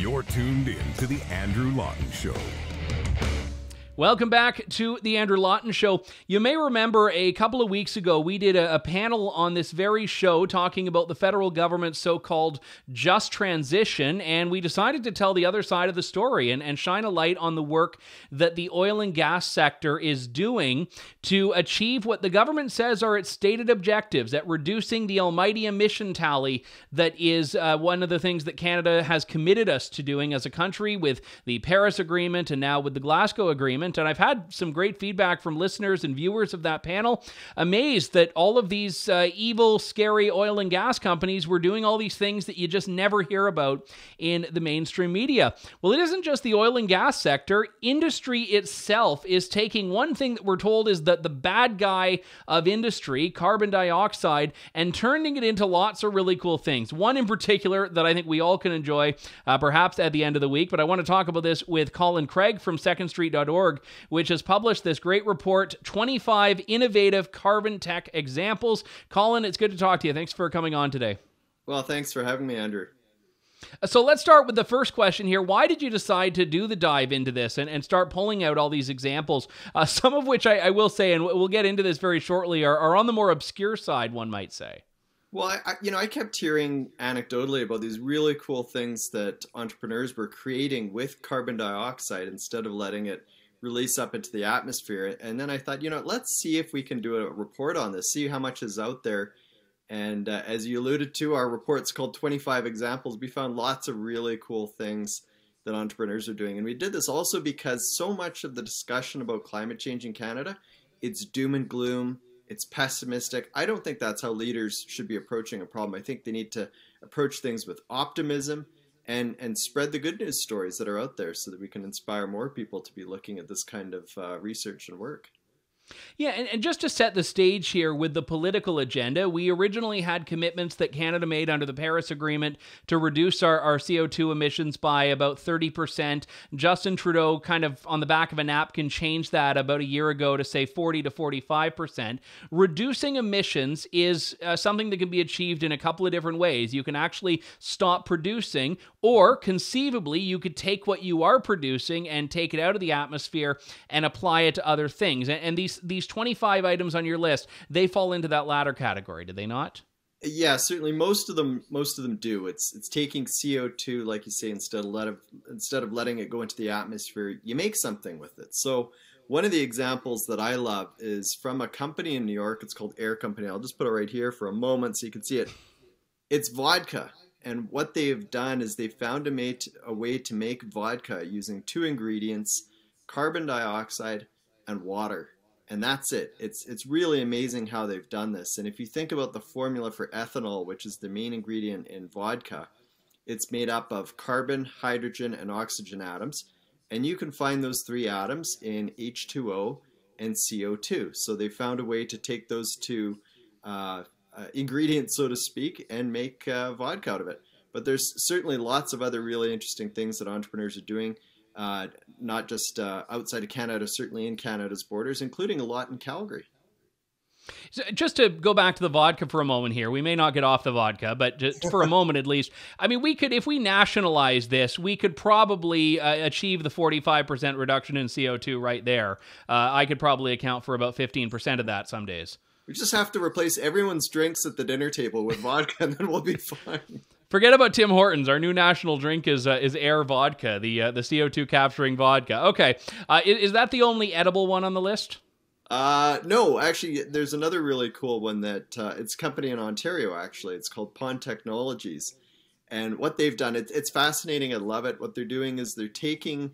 You're tuned in to The Andrew Lawton Show. Welcome back to The Andrew Lawton Show. You may remember a couple of weeks ago, we did a panel on this very show talking about the federal government's so-called just transition, and we decided to tell the other side of the story and shine a light on the work that the oil and gas sector is doing to achieve what the government says are its stated objectives at reducing the almighty emission tally that is one of the things that Canada has committed us to doing as a country with the Paris Agreement and now with the Glasgow Agreement. And I've had some great feedback from listeners and viewers of that panel, amazed that all of these evil, scary oil and gas companies were doing all these things that you just never hear about in the mainstream media. Well, it isn't just the oil and gas sector. Industry itself is taking one thing that we're told is that the bad guy of industry, carbon dioxide, and turning it into lots of really cool things. One in particular that I think we all can enjoy, perhaps at the end of the week, but I want to talk about this with Colin Craig from secondstreet.org, which has published this great report, 25 Innovative Carbon Tech Examples. Colin, it's good to talk to you. Thanks for coming on today. Well, thanks for having me, Andrew. So let's start with the first question here. Why did you decide to do the dive into this and start pulling out all these examples, some of which I will say, and we'll get into this very shortly, are on the more obscure side, one might say? Well, I kept hearing anecdotally about these really cool things that entrepreneurs were creating with carbon dioxide instead of letting it release up into the atmosphere. And then I thought, let's see if we can do a report on this, see how much is out there. And as you alluded to, our report's called 25 Examples. We found lots of really cool things that entrepreneurs are doing. And we did this also because so much of the discussion about climate change in Canada, it's doom and gloom, it's pessimistic. I don't think that's how leaders should be approaching a problem. I think they need to approach things with optimism and spread the good news stories that are out there so that we can inspire more people to be looking at this kind of research and work. Yeah, and just to set the stage here with the political agenda, we originally had commitments that Canada made under the Paris Agreement to reduce our CO2 emissions by about 30%. Justin Trudeau, kind of on the back of a napkin, changed that about a year ago to say 40 to 45%. Reducing emissions is something that can be achieved in a couple of different ways. You can actually stop producing, or conceivably, you could take what you are producing and take it out of the atmosphere and apply it to other things. And these 25 items on your list, they fall into that latter category, do they not? Yeah, certainly. Most of them do. It's taking CO2, like you say, instead of letting it go into the atmosphere, you make something with it. So one of the examples that I love is from a company in New York. It's called Air Company. I'll just put it right here for a moment so you can see it. It's vodka. And what they've done is they found a way to make vodka using two ingredients, carbon dioxide and water. And that's it. It's really amazing how they've done this. And if you think about the formula for ethanol, which is the main ingredient in vodka, it's made up of carbon, hydrogen, and oxygen atoms. And you can find those three atoms in H2O and CO2. So they found a way to take those two ingredients, so to speak, and make vodka out of it. But there's certainly lots of other really interesting things that entrepreneurs are doing. Not just outside of Canada, certainly in Canada's borders, including a lot in Calgary. So just to go back to the vodka for a moment here, we may not get off the vodka, but just for a moment at least, I mean, we could, if we nationalize this, we could probably achieve the 45% reduction in CO2 right there. I could probably account for about 15% of that some days. We just have to replace everyone's drinks at the dinner table with vodka, and then we'll be fine. Forget about Tim Hortons. Our new national drink is Air Vodka, the CO2 capturing vodka. Okay, is that the only edible one on the list? No, actually, there's another really cool one that it's a company in Ontario. Actually, it's called Pond Technologies, and what they've done, it's fascinating. I love it. What they're doing is they're taking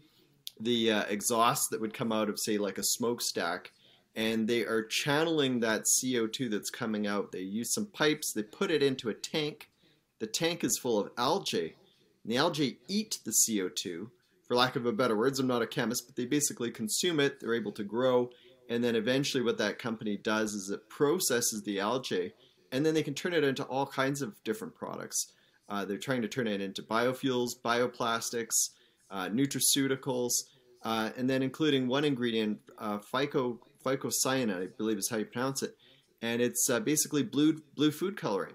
the exhaust that would come out of, say, like a smokestack, and they are channeling that CO2 that's coming out. They use some pipes. They put it into a tank. The tank is full of algae, and the algae eat the CO2. For lack of a better words, I'm not a chemist, but they basically consume it. They're able to grow, and then eventually what that company does is it processes the algae, and then they can turn it into all kinds of different products. They're trying to turn it into biofuels, bioplastics, nutraceuticals, and then including one ingredient, phycocyanate, I believe is how you pronounce it, and it's basically blue food coloring.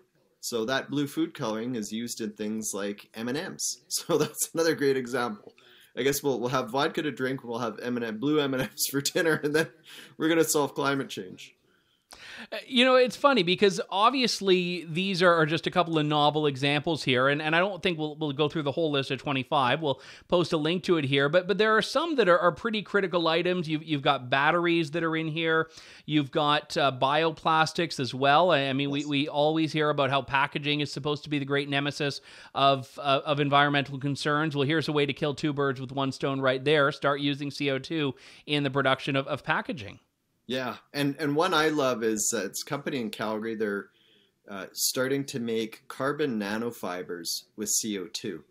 So that blue food coloring is used in things like M&Ms. So that's another great example. I guess we'll have vodka to drink, we'll have blue M&Ms for dinner, and then we're going to solve climate change. You know, it's funny because obviously these are just a couple of novel examples here, and I don't think we'll go through the whole list of 25. We'll post a link to it here, but there are some that are pretty critical items. You've got batteries that are in here. You've got bioplastics as well. I mean, we always hear about how packaging is supposed to be the great nemesis of environmental concerns. Well, here's a way to kill two birds with one stone right there. Start using CO2 in the production of packaging. Yeah, and one I love is it's a company in Calgary. They're starting to make carbon nanofibers with CO2.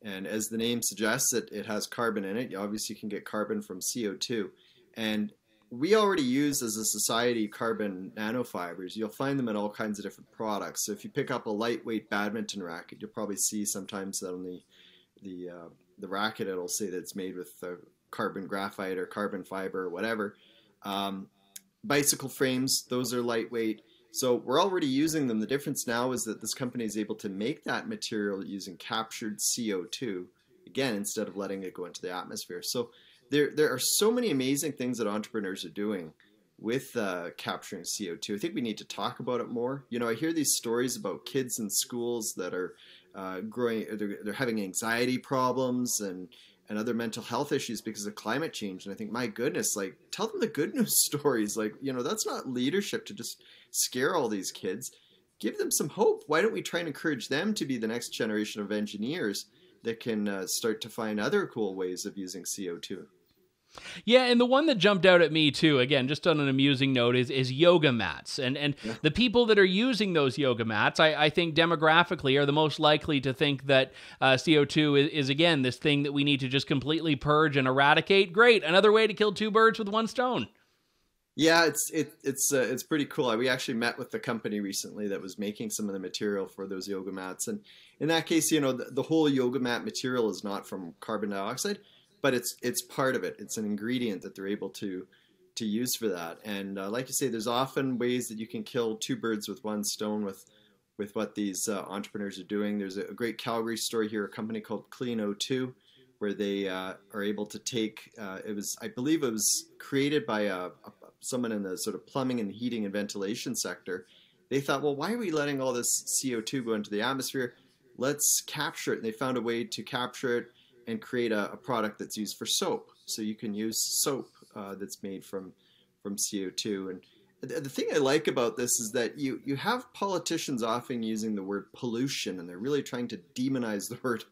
And as the name suggests, it has carbon in it. Obviously, you can get carbon from CO2. And we already use, as a society, carbon nanofibers. You'll find them in all kinds of different products. So if you pick up a lightweight badminton racket, you'll probably see sometimes that on the racket, it'll say that it's made with carbon graphite or carbon fiber or whatever. Bicycle frames, those are lightweight. So we're already using them. The difference now is that this company is able to make that material using captured CO2, again, instead of letting it go into the atmosphere. So there are so many amazing things that entrepreneurs are doing with capturing CO2. I think we need to talk about it more. You know, I hear these stories about kids in schools that are they're having anxiety problems and other mental health issues because of climate change. And I think, my goodness, like, tell them the good news stories. Like, you know, that's not leadership to just scare all these kids. Give them some hope. Why don't we try and encourage them to be the next generation of engineers that can start to find other cool ways of using CO2? Yeah, and the one that jumped out at me too, again, just on an amusing note, is yoga mats. And Yeah. the people that are using those yoga mats, I think demographically are the most likely to think that CO2 is, again, this thing that we need to just completely purge and eradicate. Great, another way to kill two birds with one stone. Yeah, it's pretty cool. We actually met with the company recently that was making some of the material for those yoga mats. And in that case, you know, the whole yoga mat material is not from carbon dioxide, but it's part of it. It's an ingredient that they're able to use for that. And like you say, there's often ways that you can kill two birds with one stone with what these entrepreneurs are doing. There's a great Calgary story here, a company called Clean O2, where they are able to take, I believe it was created by someone in the sort of plumbing and heating and ventilation sector. They thought, well, why are we letting all this CO2 go into the atmosphere? Let's capture it. And they found a way to capture it and create a product that's used for soap. So you can use soap that's made from CO2. And the thing I like about this is that you have politicians often using the word pollution, and they're really trying to demonize the word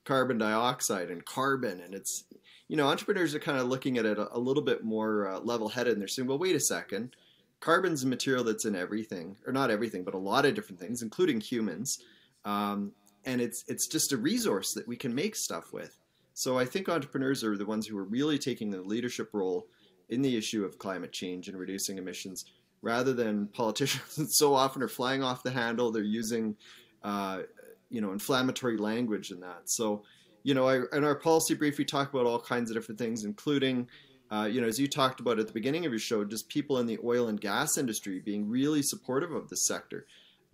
carbon dioxide and carbon. And it's, you know, entrepreneurs are kind of looking at it a little bit more level-headed, and they're saying, well, wait a second. Carbon's a material that's in everything, or not everything, but a lot of different things, including humans. And it's just a resource that we can make stuff with. So I think entrepreneurs are the ones who are really taking the leadership role in the issue of climate change and reducing emissions, rather than politicians that so often are flying off the handle. They're using, inflammatory language in that. So, you know, in our policy brief, we talk about all kinds of different things, including, as you talked about at the beginning of your show, just people in the oil and gas industry being really supportive of this sector.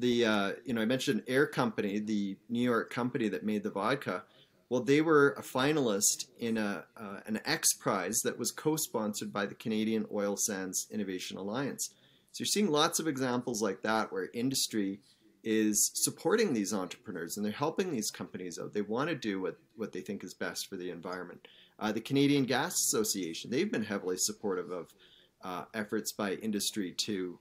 I mentioned Air Company, the New York company that made the vodka. Well, they were a finalist in an X Prize that was co-sponsored by the Canadian Oil Sands Innovation Alliance. So you're seeing lots of examples like that where industry is supporting these entrepreneurs and they're helping these companies out. They want to do what they think is best for the environment. The Canadian Gas Association, they've been heavily supportive of efforts by industry to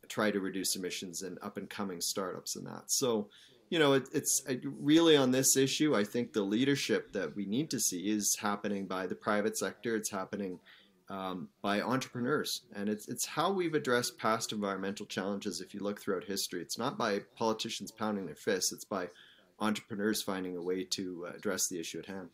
try to reduce emissions and up-and-coming startups and that. So, you know, it's really on this issue, I think the leadership that we need to see is happening by the private sector. It's happening by entrepreneurs. And it's how we've addressed past environmental challenges. If you look throughout history, it's not by politicians pounding their fists. It's by entrepreneurs finding a way to address the issue at hand.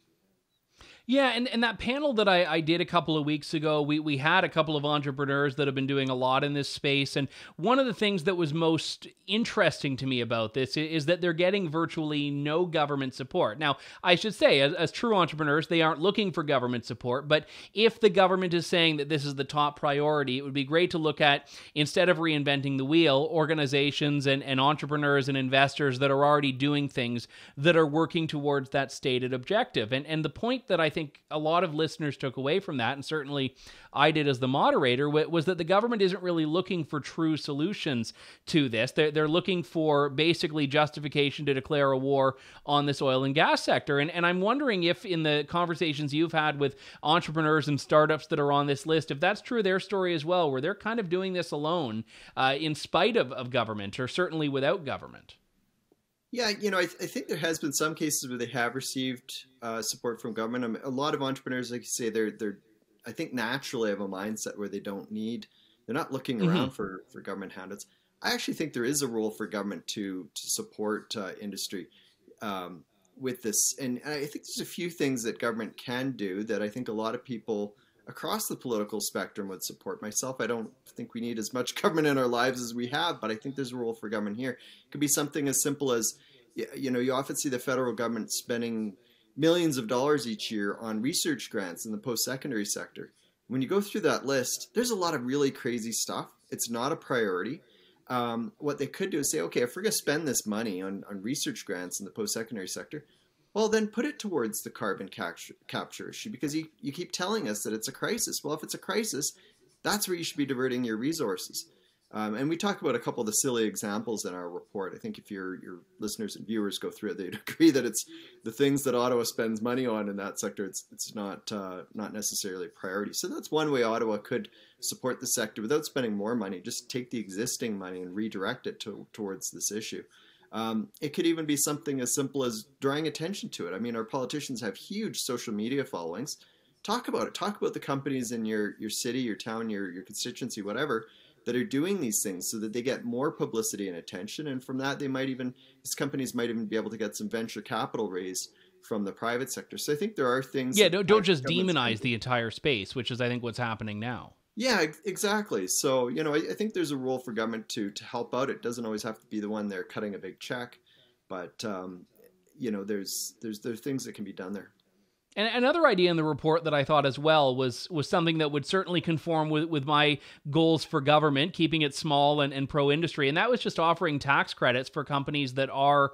Yeah, and that panel that I did a couple of weeks ago, we had a couple of entrepreneurs that have been doing a lot in this space, and one of the things that was most interesting to me about this is that they're getting virtually no government support. Now, I should say, as true entrepreneurs, they aren't looking for government support, but if the government is saying that this is the top priority, it would be great to look at, instead of reinventing the wheel, organizations and entrepreneurs and investors that are already doing things that are working towards that stated objective. And the point that I think a lot of listeners took away from that, and certainly I did as the moderator, was that the government isn't really looking for true solutions to this. They're looking for basically justification to declare a war on this oil and gas sector. And I'm wondering if in the conversations you've had with entrepreneurs and startups that are on this list, if that's true of their story as well, where they're kind of doing this alone in spite of government, or certainly without government. Yeah, I think there has been some cases where they have received support from government. I mean, a lot of entrepreneurs, like you say, they're I think naturally have a mindset where they're not looking around for government handouts. I actually think there is a role for government to support industry with this, and I think there's a few things that government can do that I think a lot of people across the political spectrum would support. Myself, I don't think we need as much government in our lives as we have, but I think there's a role for government here. It could be something as simple as, you often see the federal government spending millions of dollars each year on research grants in the post-secondary sector. When you go through that list, there's a lot of really crazy stuff. It's not a priority. What they could do is say, okay, if we're going to spend this money on research grants in the post-secondary sector, well, then put it towards the carbon capture issue, because you keep telling us that it's a crisis. Well, if it's a crisis, that's where you should be diverting your resources. And we talk about a couple of the silly examples in our report. I think if your listeners and viewers go through it, they'd agree that it's the things that Ottawa spends money on in that sector. It's not necessarily a priority. So that's one way Ottawa could support the sector without spending more money. Just take the existing money and redirect it towards this issue. It could even be something as simple as drawing attention to it. I mean, our politicians have huge social media followings. Talk about it. Talk about the companies in your city, your town, your constituency, whatever, that are doing these things so that they get more publicity and attention. And from that, these companies might even be able to get some venture capital raised from the private sector. So I think there are things. Yeah, don't just demonize the entire space, which is, I think, what's happening now. Yeah, exactly. So, I think there's a role for government to help out. It doesn't always have to be the one they're cutting a big check, but there's things that can be done there. And another idea in the report that I thought as well was something that would certainly conform with my goals for government, keeping it small and pro-industry, and that was just offering tax credits for companies that are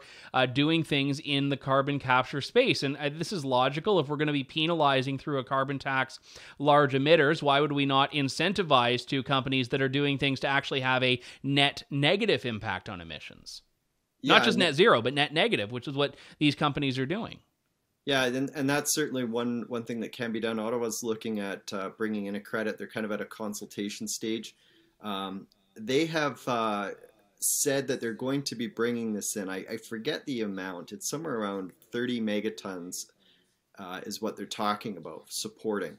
doing things in the carbon capture space. And this is logical. If we're going to be penalizing through a carbon tax large emitters, why would we not incentivize to companies that are doing things to actually have a net negative impact on emissions? Yeah, not just net zero, but net negative, which is what these companies are doing. Yeah, and that's certainly one thing that can be done. Ottawa's looking at bringing in a credit. They're kind of at a consultation stage. They have said that they're going to be bringing this in. I forget the amount. It's somewhere around 30 megatons is what they're talking about supporting.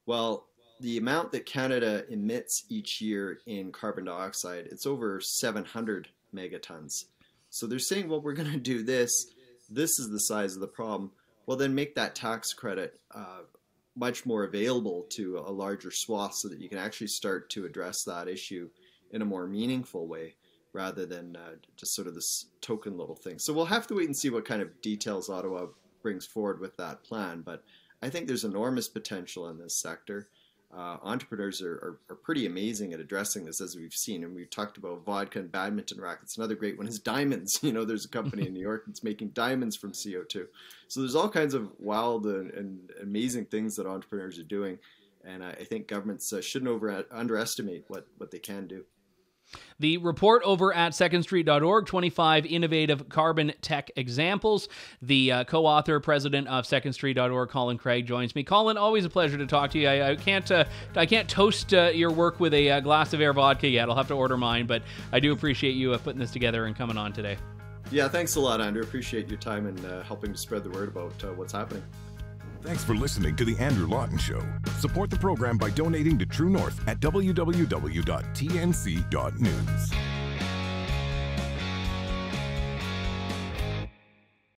Well, the amount that Canada emits each year in carbon dioxide, it's over 700 megatons. So they're saying, well, we're going to do this. This is the size of the problem. Well, then make that tax credit much more available to a larger swath so that you can actually start to address that issue in a more meaningful way rather than just sort of this token little thing. So we'll have to wait and see what kind of details Ottawa brings forward with that plan. But I think there's enormous potential in this sector. Entrepreneurs are pretty amazing at addressing this, as we've seen. And we've talked about vodka and badminton rackets. Another great one is diamonds. There's a company in New York that's making diamonds from CO2. So there's all kinds of wild and amazing things that entrepreneurs are doing. And I think governments shouldn't underestimate what they can do. The report over at secondstreet.org, 25 innovative carbon tech examples. The co-author, president of secondstreet.org, Colin Craig, joins me. Colin, always a pleasure to talk to you. I can't toast your work with a glass of air vodka yet. I'll have to order mine, but I do appreciate you putting this together and coming on today. Yeah, thanks a lot, Andrew. Appreciate your time and helping to spread the word about what's happening. Thanks for listening to The Andrew Lawton Show. Support the program by donating to True North at www.tnc.news.